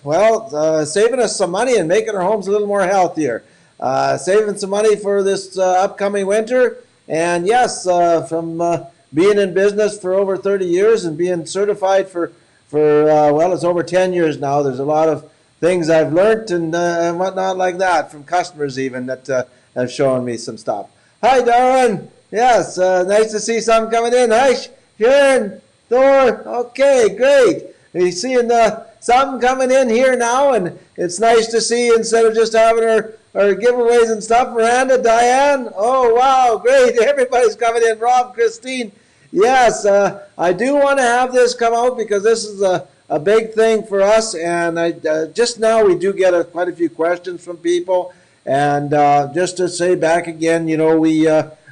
Well, saving us some money and making our homes a little more healthier. Saving some money for this upcoming winter. And yes, from being in business for over 30 years and being certified for well, it's over 10 years now. There's a lot of things I've learned and whatnot like that from customers even that have shown me some stuff. Hi, Darwin. Yes, nice to see some coming in. Hi, Sharon, Thor. Okay, great. We're seeing something coming in here now, and it's nice to see instead of just having our giveaways and stuff. Miranda, Diane. Oh, wow, great. Everybody's coming in. Rob, Christine. Yes, I do want to have this come out because this is a big thing for us, and just now we do get quite a few questions from people. And just to say back again, you know,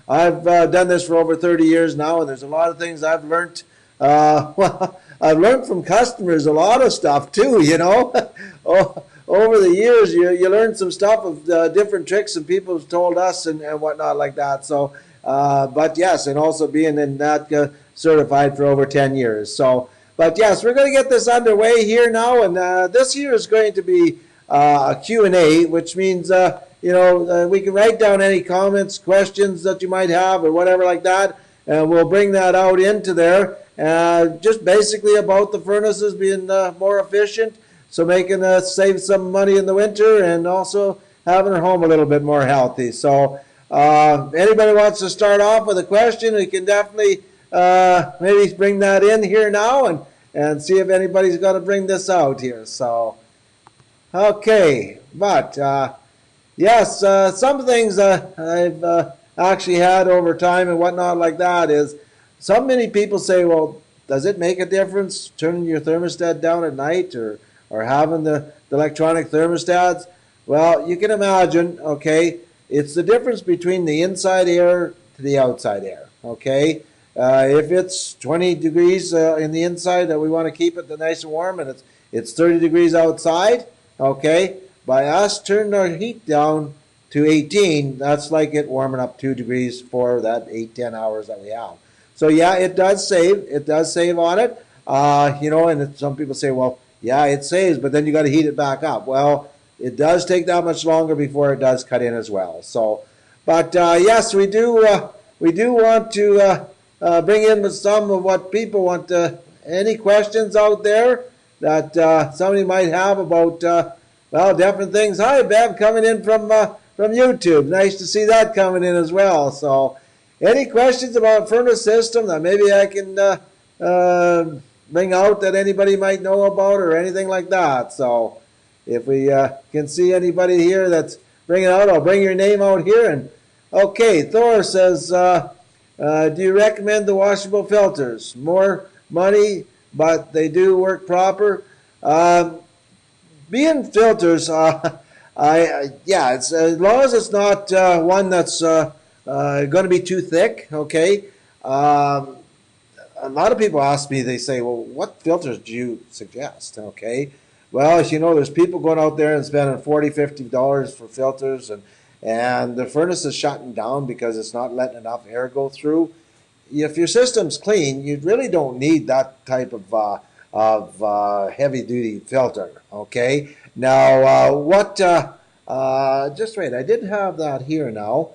I've done this for over 30 years now, and there's a lot of things I've learned. Well, I've learned from customers a lot of stuff too, you know. Over the years, you learn some stuff of different tricks and people have told us and whatnot like that. So, but yes, and also being in that certified for over 10 years. So, but yes, we're going to get this underway here now, and this year is going to be a Q&A, which means, you know, we can write down any comments, questions that you might have or whatever like that, and we'll bring that out into there. Just basically about the furnaces being more efficient, so making us save some money in the winter and also having our home a little bit more healthy. So if anybody wants to start off with a question, we can definitely maybe bring that in here now and see if anybody's going to bring this out here. So, okay, but yes, some things I've actually had over time and whatnot like that is so many people say, well, does it make a difference turning your thermostat down at night or having the electronic thermostats? Well, you can imagine, okay, it's the difference between the inside air to the outside air, okay? If it's 20 degrees in the inside that we want to keep it nice and warm and it's 30 degrees outside, okay, by us turning our heat down to 18, that's like it warming up 2 degrees for that 8-10 hours that we have. So yeah, it does save. It does save on it. You know, and some people say, well, yeah, it saves, but then you got to heat it back up. Well, it does take that much longer before it does cut in as well. So, but yes, we do want to bring in some of what people want. Any questions out there that somebody might have about well, different things. Hi, Bev, coming in from YouTube. Nice to see that coming in as well. So. Any questions about furnace system that maybe I can bring out that anybody might know about or anything like that? So if we can see anybody here that's bringing out, I'll bring your name out here. And okay, Thor says, do you recommend the washable filters? More money, but they do work proper. Being filters, yeah, it's, as long as it's not one that's going to be too thick, okay? A lot of people ask me, they say, well, what filters do you suggest, okay? Well, as you know, there's people going out there and spending $40, $50 for filters, and the furnace is shutting down because it's not letting enough air go through. If your system's clean, you really don't need that type of heavy-duty filter, okay? Now, just wait, I did have that here now.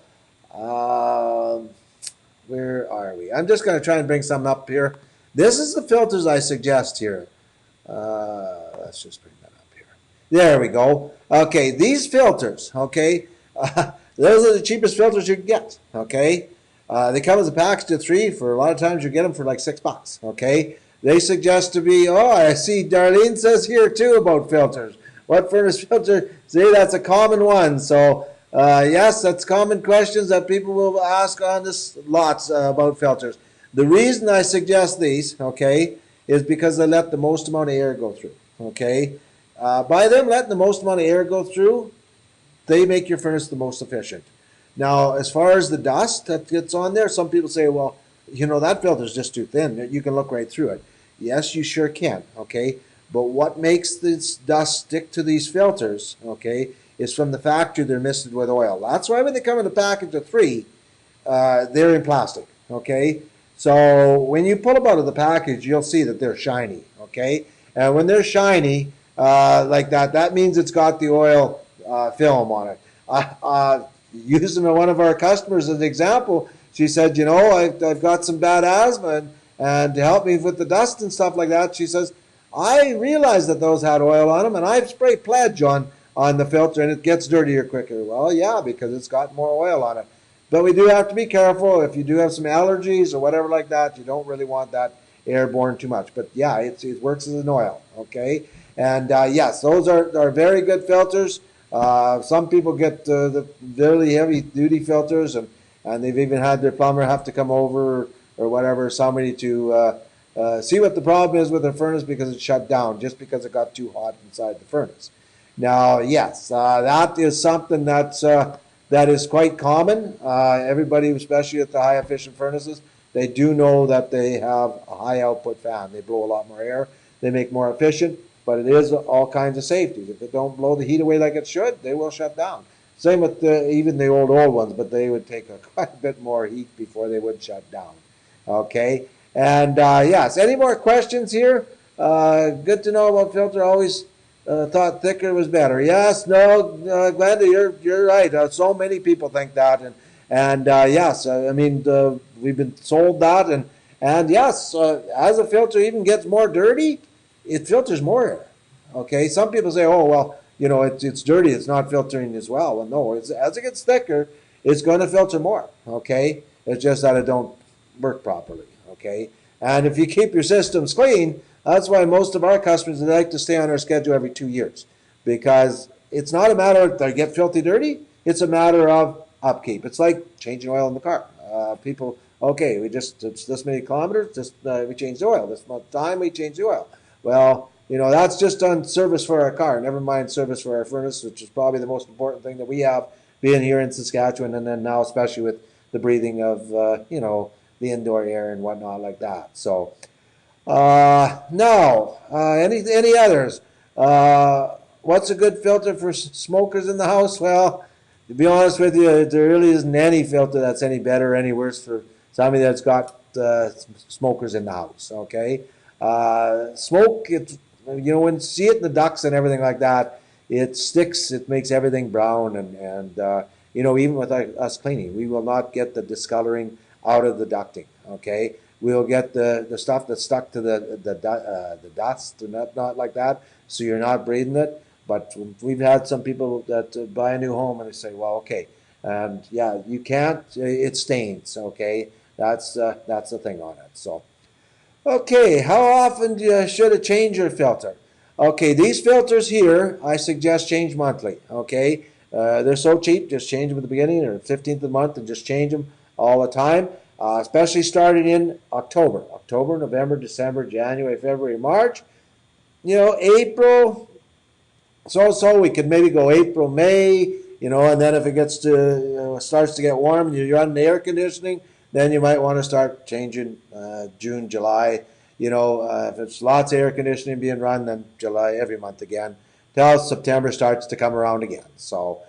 Where are we? I'm just going to try and bring some up here. This is the filters I suggest here. Let's just bring that up here. There we go. Okay, these filters, okay, those are the cheapest filters you can get, okay? They come as a package of 3. For a lot of times you get them for like $6, okay? They suggest to be, oh, I see Darlene says here too about filters. What furnace filter? See, that's a common one. So, yes, that's common questions that people will ask on this lots about filters. The reason I suggest these, okay, is because they let the most amount of air go through, okay? By them letting the most amount of air go through, they make your furnace the most efficient. Now, as far as the dust that gets on there, some people say, well, you know, that filter is just too thin. You can look right through it. Yes, you sure can, okay? But what makes this dust stick to these filters, okay, is from the factory they're misted with oil. That's why when they come in a package of 3, they're in plastic, okay? So when you pull them out of the package, you'll see that they're shiny, okay? And when they're shiny, like that, that means it's got the oil film on it. Using one of our customers as an example, she said, you know, I've got some bad asthma, and to help me with the dust and stuff like that, she says, I realized that those had oil on them, and I've sprayed pledge on the filter, and it gets dirtier quicker. Well, yeah, because it's got more oil on it. But we do have to be careful. If you do have some allergies or whatever like that, you don't really want that airborne too much. But yeah, it works as an oil, okay? And yes, those are very good filters. Some people get the really heavy-duty filters, and they've even had their plumber have to come over or whatever, somebody to see what the problem is with their furnace because it shut down, just because it got too hot inside the furnace. Now, yes, that is something that is quite common. Everybody, especially at the high-efficient furnaces, they do know that they have a high-output fan. They blow a lot more air. They make more efficient, but it is all kinds of safety. If it don't blow the heat away like it should, they will shut down. Same with even the old ones, but they would take quite a bit more heat before they would shut down. Okay, and yes, any more questions here? Good to know about filter. Always thought thicker was better. Yes, no, Glenda, you're right. So many people think that, and yes, I mean we've been sold that, and yes, as a filter even gets more dirty, it filters more air. Okay, some people say, oh well, you know, it's dirty, it's not filtering as well. Well, no, as it gets thicker, it's going to filter more. Okay, it's just that it don't work properly. Okay, and if you keep your systems clean, that's why most of our customers, they like to stay on our schedule every 2 years, because it's not a matter of they get filthy dirty, it's a matter of upkeep. It's like changing oil in the car. People, okay, it's this many kilometers, we changed the oil. This much time we changed the oil. Well, you know, that's just on service for our car, never mind service for our furnace, which is probably the most important thing that we have being here in Saskatchewan, and then now especially with the breathing of, you know, the indoor air and whatnot like that. So, no, any others? What's a good filter for smokers in the house? Well, to be honest with you, there really isn't any filter that's any better or any worse for somebody that's got smokers in the house. Okay, smoke, you know, when you see it in the ducts and everything like that, it sticks. It makes everything brown, and you know, even with us cleaning, we will not get the discoloring out of the ducting. Okay, we'll get the stuff that's stuck to the dust and not like that, so you're not breathing it. But we've had some people that buy a new home and they say, well, okay, yeah, you can't, it stains. Okay, that's the thing on it. So, okay, how often should you change your filter? Okay, these filters here, I suggest change monthly. Okay, they're so cheap, just change them at the beginning or 15th of the month and just change them all the time. Especially starting in October, November, December, January, February, March. You know, April, so we could maybe go April, May, you know, and then if it gets to, you know, starts to get warm and you're on the air conditioning, then you might want to start changing June, July. You know, if it's lots of air conditioning being run, then July every month again, till September starts to come around again. So,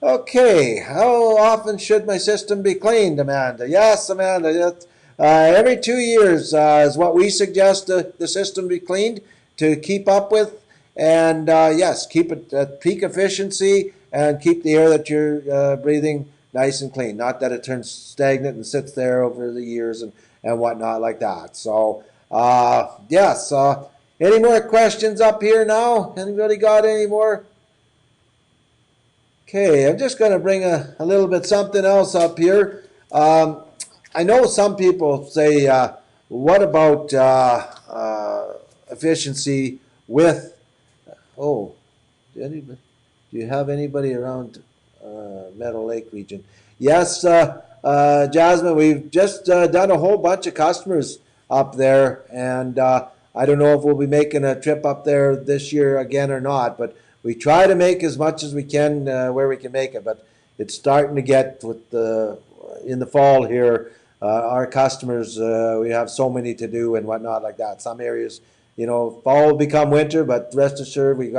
okay, how often should my system be cleaned, Amanda? Yes, Amanda, every 2 years is what we suggest the system be cleaned to keep up with. And yes, keep it at peak efficiency and keep the air that you're breathing nice and clean. Not that it turns stagnant and sits there over the years and whatnot like that. So, yes, any more questions up here now? Anybody got any more? Okay, I'm just going to bring a little bit something else up here. I know some people say, what about efficiency with, oh, do you have anybody around Meadow Lake region? Yes, Jasmine, we've just done a whole bunch of customers up there, and I don't know if we'll be making a trip up there this year again or not, but we try to make as much as we can where we can make it, but it's starting to get with in the fall here. Our customers, we have so many to do and whatnot like that. Some areas, you know, fall will become winter, but rest assured we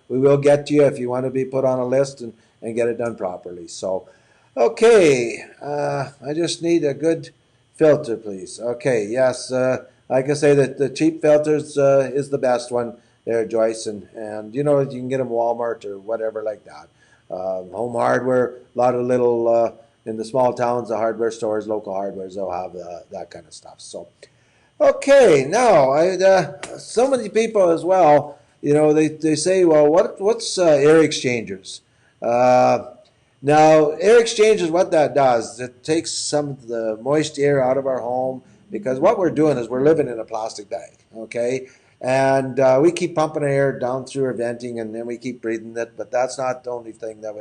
will get to you if you want to be put on a list and get it done properly. So, okay, I just need a good filter, please. Okay, yes, like I say, the cheap filters is the best one. there, Joyce, and you know, you can get them Walmart or whatever like that. Home hardware, a lot of little in the small towns, the hardware stores, local hardwares, they'll have that kind of stuff. So, okay, now so many people as well. You know, they say, well, what's air exchangers? Now, air exchangers, what that does, it takes some of the moist air out of our home because what we're doing is we're living in a plastic bag, okay? And we keep pumping air down through our venting, and then we keep breathing it. But that's not the only thing that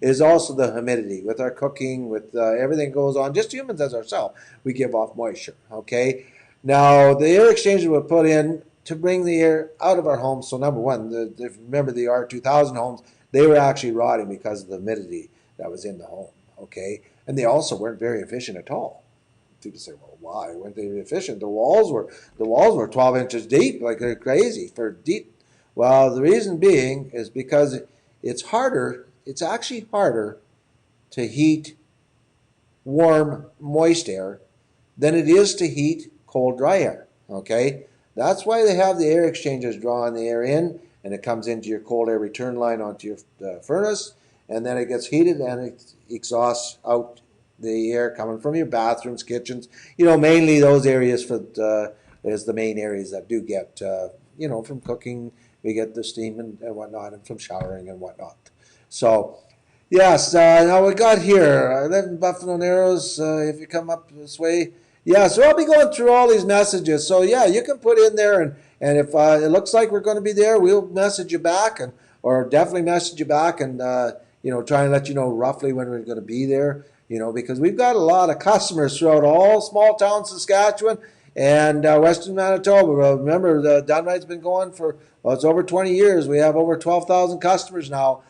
is also the humidity. With our cooking, with everything goes on, just humans as ourselves, we give off moisture, okay? Now, the air exchanger we put in to bring the air out of our homes. So number one, remember the R2000 homes, they were actually rotting because of the humidity that was in the home, okay? And they also weren't very efficient at all. People say, well, why weren't they efficient? The walls were 12 inches deep, like they're crazy for deep. Well, the reason being is because it's actually harder to heat warm, moist air than it is to heat cold, dry air, okay? That's why they have the air exchangers drawing the air in, and it comes into your cold air return line onto your furnace, and then it gets heated and it exhausts out the air coming from your bathrooms, kitchens, you know, mainly those areas is the main areas that do get, you know, from cooking, we get the steam and whatnot, and from showering and whatnot. So, yes, now we got here, I live in Buffalo Narrows, if you come up this way. Yeah, so I'll be going through all these messages. So, yeah, you can put in there, and if it looks like we're going to be there, we'll message you back, or definitely message you back and, you know, try and let you know roughly when we're going to be there. You know, because we've got a lot of customers throughout all small towns, Saskatchewan and Western Manitoba. Remember, the Dun-Rite's been going for, well, it's over 20 years. We have over 12,000 customers now.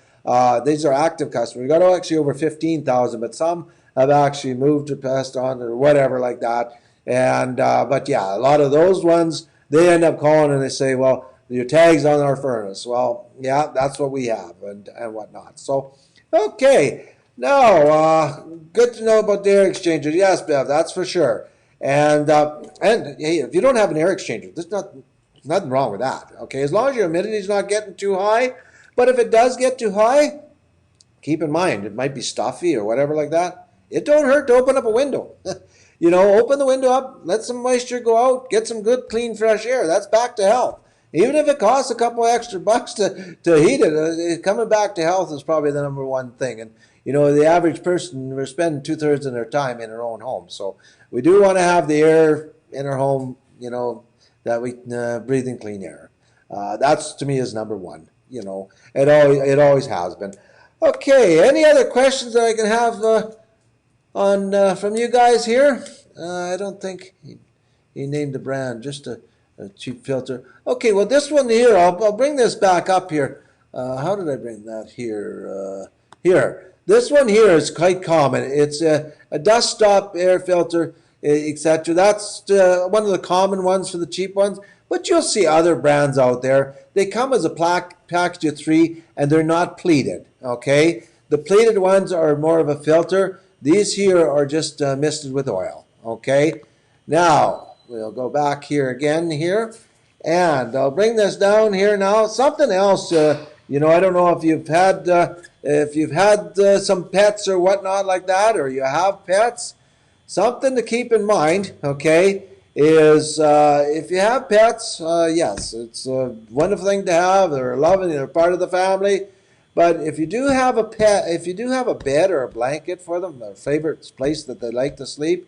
These are active customers. We've got actually over 15,000, but some have actually moved or passed on or whatever like that. And but yeah, a lot of those ones, they end up calling and they say, well, your tag's on our furnace. Well, yeah, that's what we have and whatnot. So, okay. No, good to know about the air exchanger. Yes, Bev, that's for sure. And hey, if you don't have an air exchanger, there's nothing wrong with that. Okay, as long as your humidity is not getting too high. But if it does get too high, keep in mind it might be stuffy or whatever like that. It don't hurt to open up a window. You know, open the window up, let some moisture go out, get some good, clean, fresh air. That's back to health. Even if it costs a couple extra bucks to heat it, coming back to health is probably the number one thing. And you know, the average person, we're spending 2/3 of their time in our own home. So we do want to have the air in our home, you know, that we breathe in clean air. That's, to me, is number one. You know, it always has been. Okay, any other questions that I can have on from you guys here? I don't think he named the brand, just a cheap filter. Okay, well, this one here, I'll bring this back up here. How did I bring that here? Here. This one here is quite common. It's a dust stop air filter, etc. That's one of the common ones for the cheap ones. But you'll see other brands out there. They come as a package of 3, and they're not pleated. Okay, the pleated ones are more of a filter. These here are just misted with oil. Okay, now we'll go back here again here, and I'll bring this down here now. Something else. You know, I don't know if you've had some pets or whatnot like that, or you have pets. Something to keep in mind, okay, is if you have pets, yes, it's a wonderful thing to have. They're loving, they're part of the family. But if you do have a pet, if you do have a bed or a blanket for them, their favorite place that they like to sleep,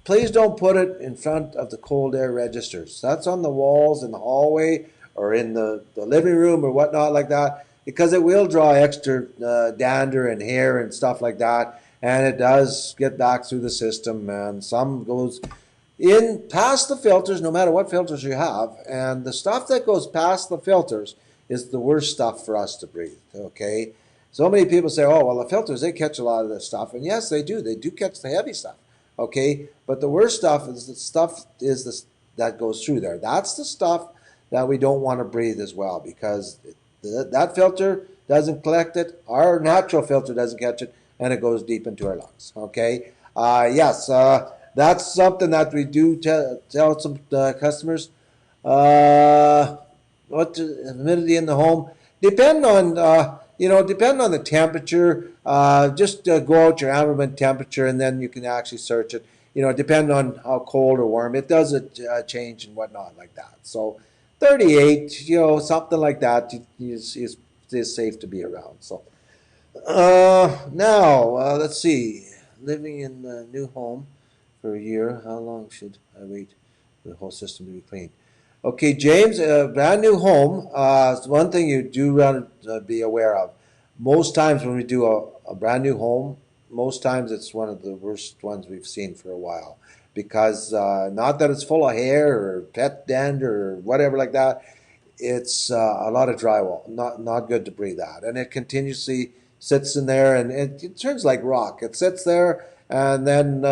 please don't put it in front of the cold air registers. That's on the walls in the hallway or in the living room or whatnot like that, because it will draw extra dander and hair and stuff like that, and it does get back through the system, and some goes in past the filters, no matter what filters you have, and the stuff that goes past the filters is the worst stuff for us to breathe, okay? So many people say, oh, well, the filters, they catch a lot of this stuff, and yes, they do catch the heavy stuff, okay? But the worst stuff is the stuff that goes through there. That's the stuff that we don't want to breathe as well, because that filter doesn't collect it, our natural filter doesn't catch it, and it goes deep into our lungs, okay? Yes, that's something that we do tell some customers. what the humidity in the home? Depend on depend on the temperature. Just go out your ambient temperature, and then you can actually search it. Depend on how cold or warm it does change and whatnot like that. So 38, something like that is safe to be around. So now let's see. Living in a new home for a year. How long should I wait for the whole system to be cleaned? Okay, James, a brand new home. One thing you do want to be aware of. Most times when we do a brand new home, most times it's one of the worst ones we've seen for a while. Because not that it's full of hair or pet dent or whatever like that, it's a lot of drywall. Not good to breathe out. And it continuously sits in there and it turns like rock. It sits there and then,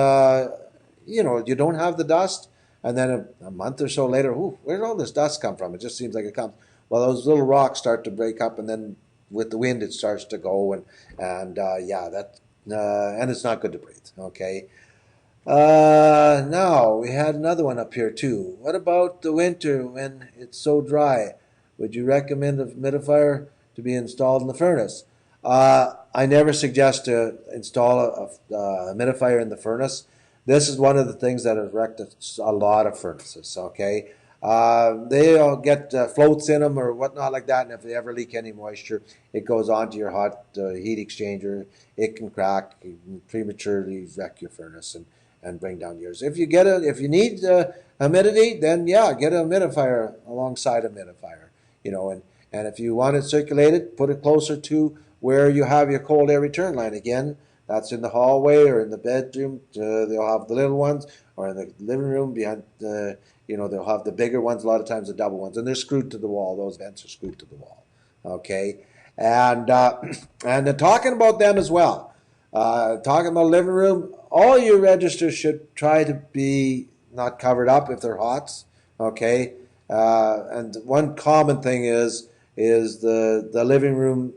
you don't have the dust. And then a month or so later, where did all this dust come from? It just seems like it comes. Well, those little rocks start to break up, and then with the wind, it starts to go, and it's not good to breathe. Okay. Now we had another one up here too. What about the winter when it's so dry? Would you recommend a humidifier to be installed in the furnace? I never suggest to install a humidifier in the furnace. This is one of the things that has wrecked a lot of furnaces, okay? They all get floats in them or whatnot like that, and if they ever leak any moisture, it goes onto your hot heat exchanger. It can crack, and prematurely wreck your furnace and bring down yours. If you need humidity, then yeah, get a humidifier alongside a humidifier, and if you want it circulated, put it closer to where you have your cold air return line again. That's in the hallway or in the bedroom. They'll have the little ones, or in the living room behind. They'll have the bigger ones. A lot of times the double ones, and they're screwed to the wall. Those vents are screwed to the wall. Okay, and talking about them as well. Talking about living room. All your registers should try to be not covered up if they're hots. Okay, and one common thing is the living room.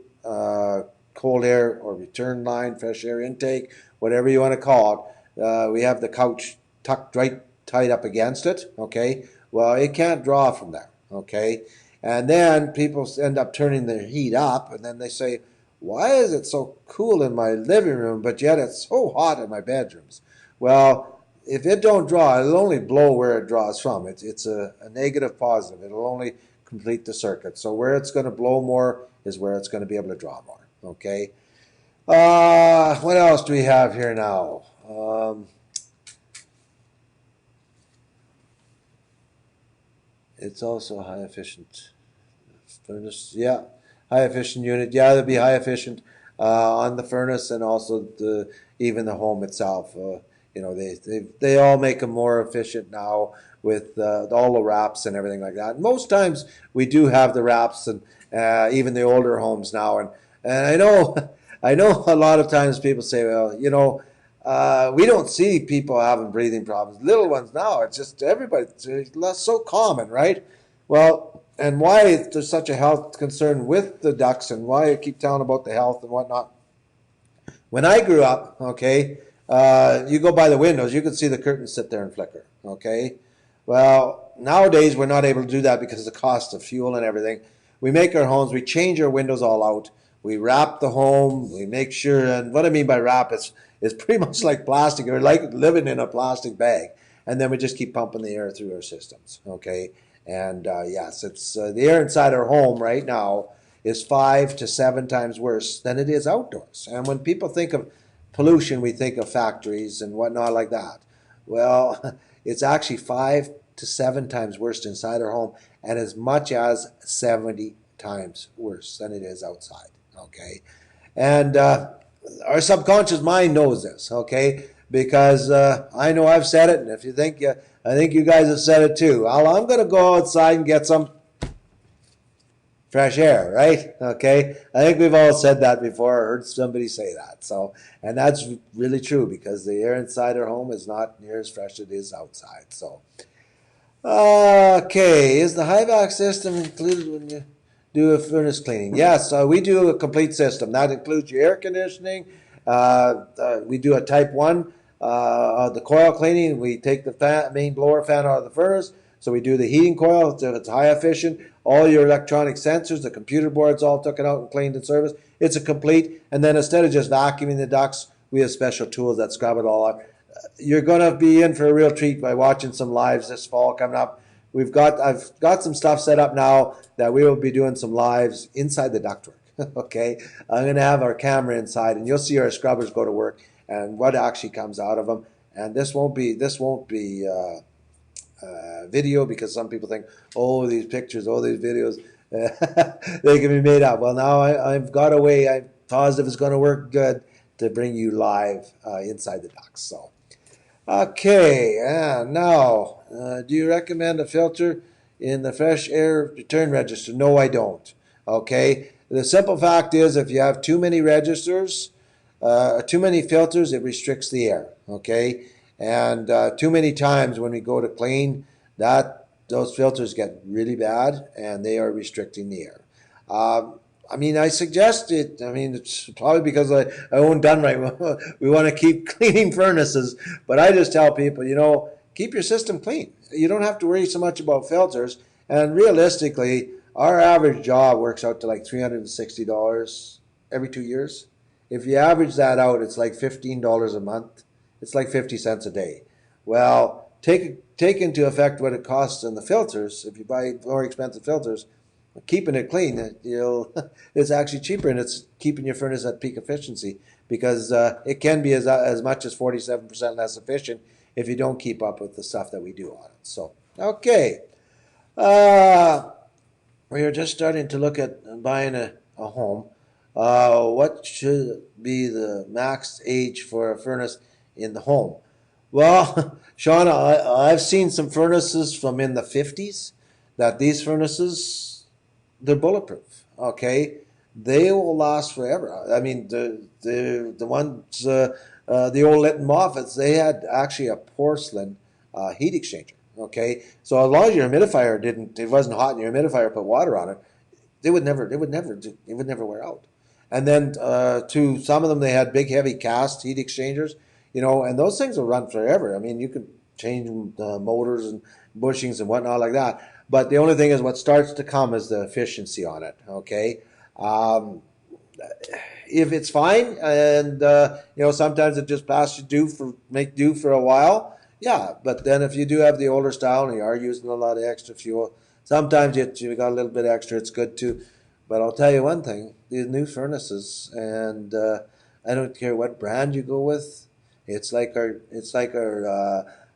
Cold air or return line, fresh air intake, whatever you want to call it. We have the couch tucked right tight up against it, okay? Well, it can't draw from there, okay? And then people end up turning their heat up, and then they say, why is it so cool in my living room, but yet it's so hot in my bedrooms? Well, if it don't draw, it'll only blow where it draws from. It's a negative positive. It'll only complete the circuit. So where it's going to blow more is where it's going to be able to draw more. Okay. What else do we have here now? It's also high efficient furnace. Yeah, high efficient unit. Yeah, it'll be high efficient on the furnace and also even the home itself. They all make them more efficient now with all the wraps and everything like that. And most times we do have the wraps and even the older homes now. And I know a lot of times people say, well, we don't see people having breathing problems. Little ones now, it's just everybody, it's so common, right? Well, and why there's such a health concern with the ducks and why I keep telling about the health and whatnot. When I grew up, okay, you go by the windows, you can see the curtains sit there and flicker, okay? Well, nowadays we're not able to do that because of the cost of fuel and everything. We make our homes, we change our windows all out. We wrap the home, we make sure, and what I mean by wrap is pretty much like plastic, or like living in a plastic bag. And then we just keep pumping the air through our systems, okay? And yes, it's the air inside our home right now is 5 to 7 times worse than it is outdoors. And when people think of pollution, we think of factories and whatnot like that. Well, it's actually 5 to 7 times worse inside our home and as much as 70 times worse than it is outside. Okay, and our subconscious mind knows this, okay, because I know I've said it, and if you think, I think you guys have said it too. Well, I'm going to go outside and get some fresh air, right? Okay, I think we've all said that before, or heard somebody say that. So, and that's really true because the air inside our home is not near as fresh as it is outside. So, okay, is the HVAC system included when you do a furnace cleaning? Yes, we do a complete system. That includes your air conditioning. We do a type 1, the coil cleaning. We take the main blower fan out of the furnace. So we do the heating coil if it's high efficient. all your electronic sensors, the computer boards all taken out and cleaned and serviced. It's a complete, and then instead of just vacuuming the ducts, we have special tools that scrub it all out. You're going to be in for a real treat by watching some lives this fall coming up. I've got some stuff set up now that we will be doing some lives inside the ductwork. Okay, I'm going to have our camera inside, and you'll see our scrubbers go to work and what actually comes out of them. And this won't be video, because some people think, oh, these pictures, oh, these videos, they can be made up. Well, now I've got a way. I'm positive it's going to work good to bring you live inside the ducts. So, okay, and now, do you recommend a filter in the fresh air return register? No, I don't. Okay, the simple fact is, if you have too many registers, too many filters, it restricts the air. Okay, and too many times when we go to clean, those filters get really bad, and they are restricting the air. I mean, I suggest it. I mean, it's probably because I own Dun-Rite. We want to keep cleaning furnaces, but I just tell people, keep your system clean. You don't have to worry so much about filters. And realistically, our average job works out to like $360 every 2 years. If you average that out, it's like $15 a month. It's like 50 cents a day. Well, take into effect what it costs in the filters. If you buy more expensive filters, keeping it clean, it's actually cheaper, and it's keeping your furnace at peak efficiency, because it can be as much as 47% less efficient if you don't keep up with the stuff that we do on it. So, okay. We are just starting to look at buying a home. What should be the max age for a furnace in the home? Well, Sean, I've seen some furnaces from in the 50s that these furnaces, they're bulletproof. Okay, they will last forever. I mean, the ones, the old Litton Moffats, they had actually a porcelain heat exchanger. Okay, so as long as your humidifier it wasn't hot, and your humidifier put water on it, it would never wear out. And then to some of them, they had big, heavy cast heat exchangers, and those things will run forever. I mean, you can change motors and bushings and whatnot like that. But the only thing is, what starts to come is the efficiency on it. Okay, if it's fine, and sometimes it just make do for a while. Yeah, but then if you do have the older style and you are using a lot of extra fuel, sometimes you got a little bit extra. It's good too. But I'll tell you one thing: these new furnaces, and I don't care what brand you go with. It's like our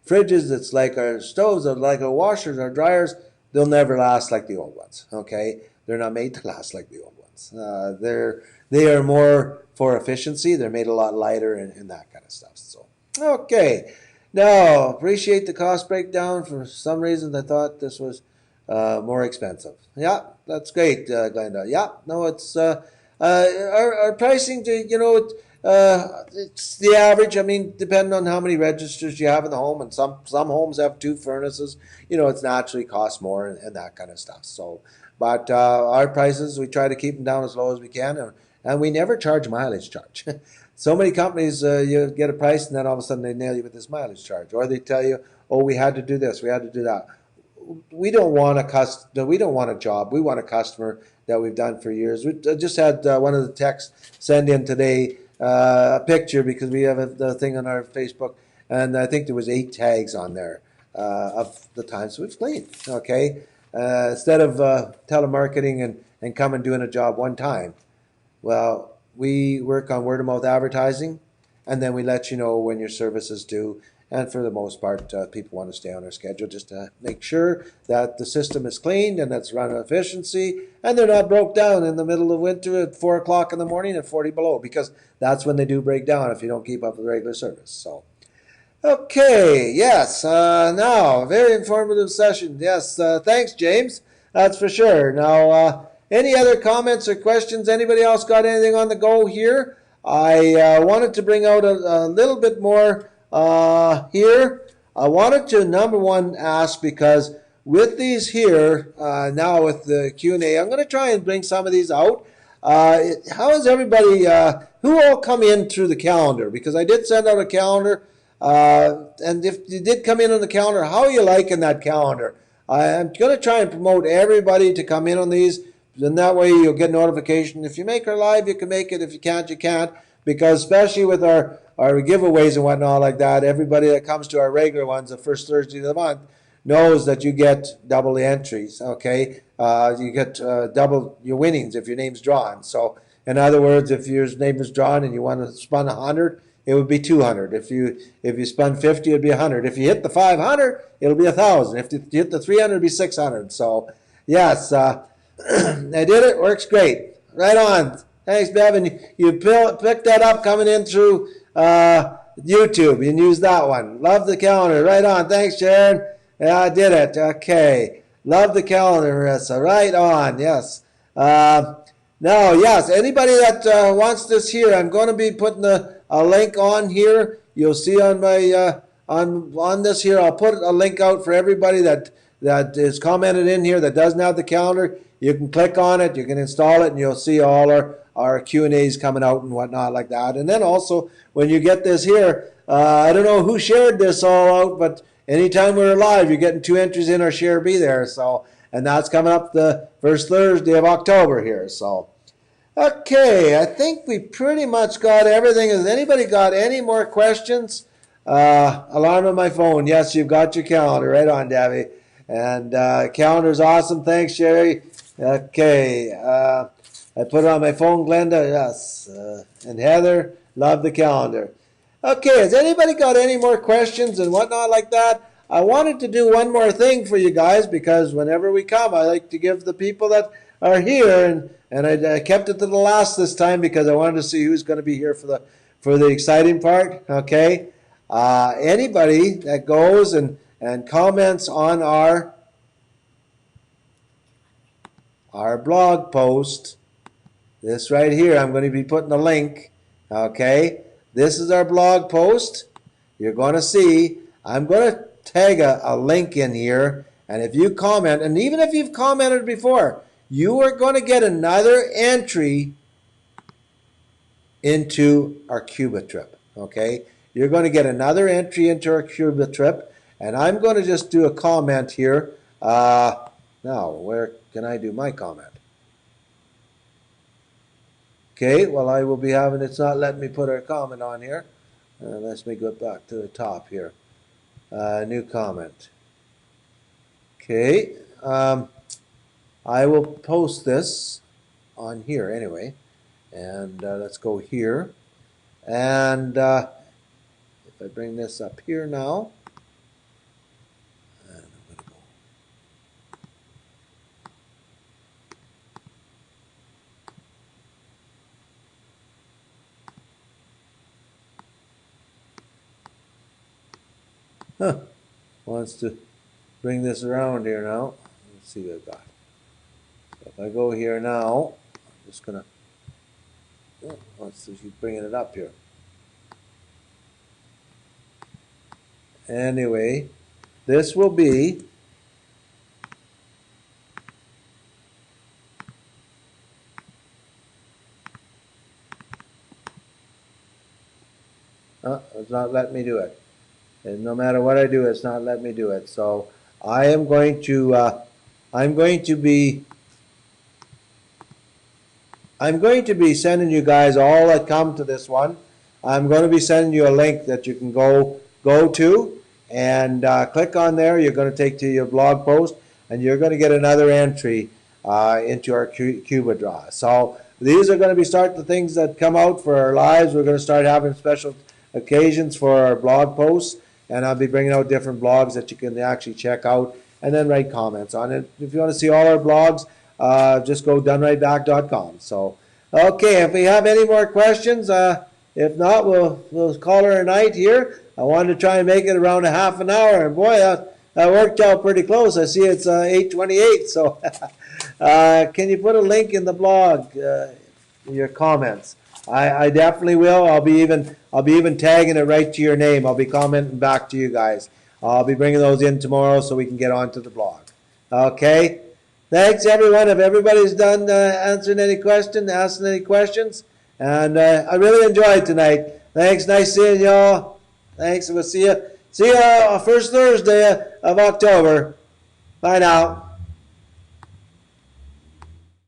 fridges. It's like our stoves. It's like our washers, our dryers. They'll never last like the old ones. Okay, they're not made to last like the old ones. They are more for efficiency. They're made a lot lighter and that kind of stuff. So, okay. Now, appreciate the cost breakdown. For some reason, I thought this was more expensive. Yeah, that's great, Glenda. Yeah, no, it's our pricing. It's the average. I mean, depending on how many registers you have in the home, and some homes have 2 furnaces. It's naturally costs more and that kind of stuff. So, but our prices, we try to keep them down as low as we can, and we never charge mileage charge. So many companies, you get a price, and then all of a sudden they nail you with this mileage charge, or they tell you, "Oh, we had to do this, we had to do that." We don't want we don't want a job. We want a customer that we've done for years. We just had one of the techs send in today a picture, because we have the thing on our Facebook, and I think there was 8 tags on there of the times we've cleaned. Okay, instead of telemarketing and come and doing a job one time, well, we work on word-of-mouth advertising, and then we let you know when your service is due. And for the most part, people want to stay on our schedule just to make sure that the system is cleaned and that's run efficiency, and they're not broke down in the middle of winter at 4 o'clock in the morning at 40 below, because that's when they do break down if you don't keep up with regular service. So, okay, yes, now, very informative session. Yes, thanks, James. That's for sure. Now, any other comments or questions? Anybody else got anything on the go here? I wanted to bring out a little bit more here. I wanted to, number one, ask, because with these here, now with the Q&A, I'm going to try and bring some of these out. How is everybody, who all come in through the calendar? Because I did send out a calendar, and if you did come in on the calendar, how are you liking that calendar? I'm going to try and promote everybody to come in on these. Then that way you'll get notification. If you make our live, you can make it. If you can't, you can't. Because especially with our giveaways and whatnot like that, everybody that comes to our regular ones, the first Thursday of the month, knows that you get double the entries, okay? You get double your winnings if your name's drawn. So in other words, if your name is drawn and you want to spun 100, it would be 200. If you spun 50, it'd be 100. If you hit the 500, it'll be 1,000. If you hit the 300, it'll be 600. So yes, I did it. Works great. Right on. Thanks, Bevan. You picked that up coming in through YouTube. You can use that one. Love the calendar. Right on. Thanks, Sharon. Yeah, I did it. Okay. Love the calendar, Marissa. Right on. Yes. Now, yes, anybody that wants this here, I'm going to be putting a link on here. You'll see on my on this here. I'll put a link out for everybody that is commented in here that doesn't have the calendar. You can click on it, you can install it, and you'll see all our Q&As coming out and whatnot like that. And then also, when you get this here, I don't know who shared this all out, but anytime we're live, you're getting 2 entries in our share be there. So, and that's coming up the first Thursday of October here. So, okay, I think we pretty much got everything. Has anybody got any more questions? Alarm on my phone. Yes, you've got your calendar. Right on, Davy. And calendar's awesome. Thanks, Sherry. Okay, I put it on my phone, Glenda. Yes. And Heather, love the calendar. Okay, has anybody got any more questions and whatnot like that? I wanted to do one more thing for you guys because whenever we come, I like to give the people that are here, and I kept it to the last this time because I wanted to see who's going to be here for the exciting part. Okay, anybody that goes and comments on our blog post, this right here, I'm going to be putting a link. Okay, this is our blog post. You're going to see. I'm going to tag a link in here, and if you comment, and even if you've commented before, you are going to get another entry into our Cuba trip, okay? You're going to get another entry into our Cuba trip, and I'm going to just do a comment here. Now, where can I do my comment? Okay, well, I will be having, it's not letting me put our comment on here. Let me go back to the top here. New comment. Okay. I will post this on here anyway. And let's go here. And if I bring this up here now. And I'm going to go. Wants to bring this around here now. Let's see what I've got. So if I go here now, I'm just going to, wants to keep bringing it up here. Anyway, this will be it's not letting me do it. And no matter what I do, it's not letting me do it. So I am going to be sending you guys all that come to this one. I'm going to be sending you a link that you can go to and click on there. You're going to take to your blog post, and you're going to get another entry into our Cuba draw. So these are going to be the things that come out for our lives. We're going to start having special occasions for our blog posts, and I'll be bringing out different blogs that you can actually check out and then write comments on it. If you want to see all our blogs, just go Dun-Rite.com. So, okay, if we have any more questions, if not, we'll call her a night here. I wanted to try and make it around a half an hour, and boy, that worked out pretty close. I see it's 8:28. So, can you put a link in the blog? Your comments. I definitely will. I'll be even tagging it right to your name. I'll be commenting back to you guys. I'll be bringing those in tomorrow so we can get onto the blog. Okay. Thanks, everyone. If everybody's done answering any questions, asking any questions, and I really enjoyed tonight. Thanks. Nice seeing y'all. Thanks. We'll see you first Thursday of October. Bye now.